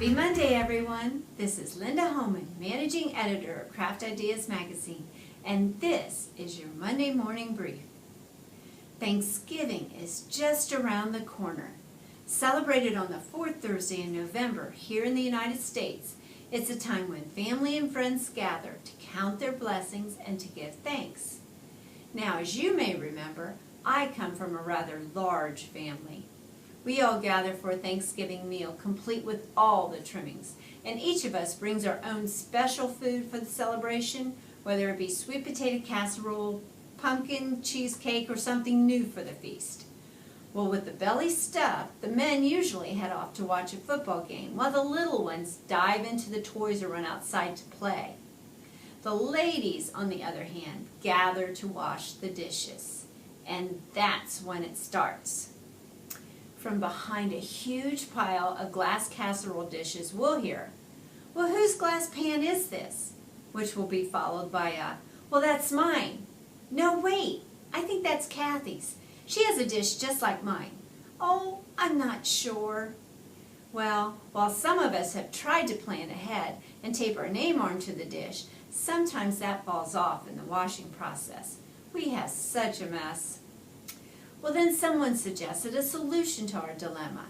Happy Monday, everyone. This is Linda Homan, Managing Editor of Craft Ideas Magazine, and this is your Monday Morning Brief. Thanksgiving is just around the corner. Celebrated on the fourth Thursday in November here in the United States, it's a time when family and friends gather to count their blessings and to give thanks. Now, as you may remember, I come from a rather large family. We all gather for a Thanksgiving meal complete with all the trimmings, and each of us brings our own special food for the celebration, whether it be sweet potato casserole, pumpkin cheesecake, or something new for the feast. Well, with the belly stuffed, the men usually head off to watch a football game, while the little ones dive into the toys or run outside to play. The ladies, on the other hand, gather to wash the dishes, and that's when it starts. From behind a huge pile of glass casserole dishes, we'll hear, "Well, whose glass pan is this?" Which will be followed by a, "Well, that's mine." "No, wait, I think that's Kathy's. She has a dish just like mine." "Oh, I'm not sure." Well, while some of us have tried to plan ahead and tape our name onto the dish, sometimes that falls off in the washing process. We have such a mess. Well, then someone suggested a solution to our dilemma: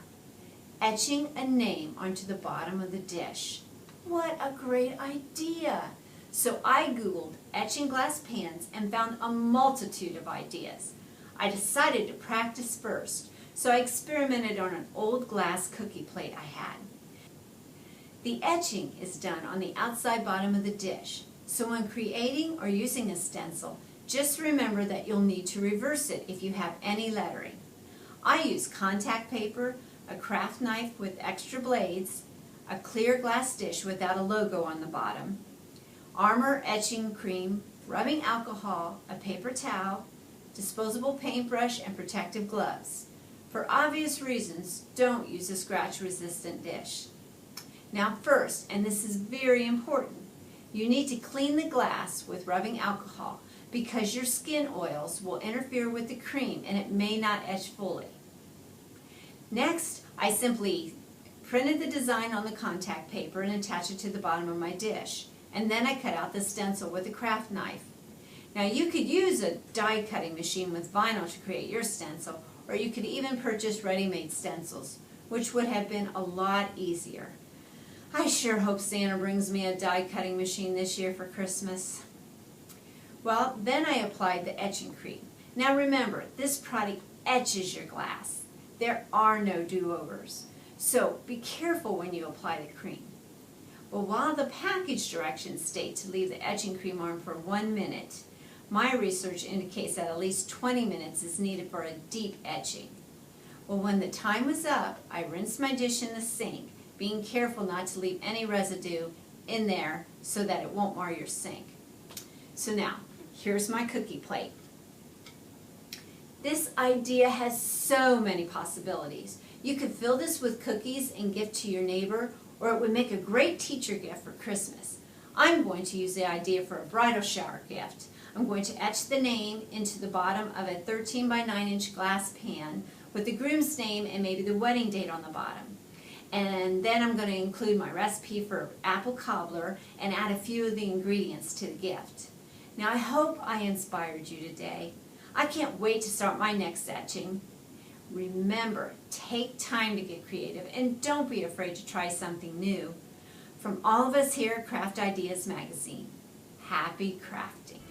etching a name onto the bottom of the dish. What a great idea! So I Googled etching glass pans and found a multitude of ideas. I decided to practice first, so I experimented on an old glass cookie plate I had. The etching is done on the outside bottom of the dish, so when creating or using a stencil, just remember that you'll need to reverse it if you have any lettering. I use contact paper, a craft knife with extra blades, a clear glass dish without a logo on the bottom, Armor etching cream, rubbing alcohol, a paper towel, disposable paintbrush, and protective gloves. For obvious reasons, don't use a scratch-resistant dish. Now first, and this is very important, you need to clean the glass with rubbing alcohol, because your skin oils will interfere with the cream and it may not etch fully. Next, I simply printed the design on the contact paper and attached it to the bottom of my dish, and then I cut out the stencil with a craft knife. Now you could use a die cutting machine with vinyl to create your stencil, or you could even purchase ready-made stencils, which would have been a lot easier. I sure hope Santa brings me a die cutting machine this year for Christmas. Well, then I applied the etching cream. Now remember, this product etches your glass. There are no do-overs. So be careful when you apply the cream. Well, while the package directions state to leave the etching cream on for 1 minute, my research indicates that at least 20 minutes is needed for a deep etching. Well, when the time was up, I rinsed my dish in the sink, being careful not to leave any residue in there so that it won't mar your sink. So now, here's my cookie plate. This idea has so many possibilities. You could fill this with cookies and gift to your neighbor, or it would make a great teacher gift for Christmas. I'm going to use the idea for a bridal shower gift. I'm going to etch the name into the bottom of a 13 by 9 inch glass pan with the groom's name and maybe the wedding date on the bottom. And then I'm going to include my recipe for apple cobbler and add a few of the ingredients to the gift. Now I hope I inspired you today. I can't wait to start my next etching. Remember, take time to get creative and don't be afraid to try something new. From all of us here at Craft Ideas Magazine, happy crafting.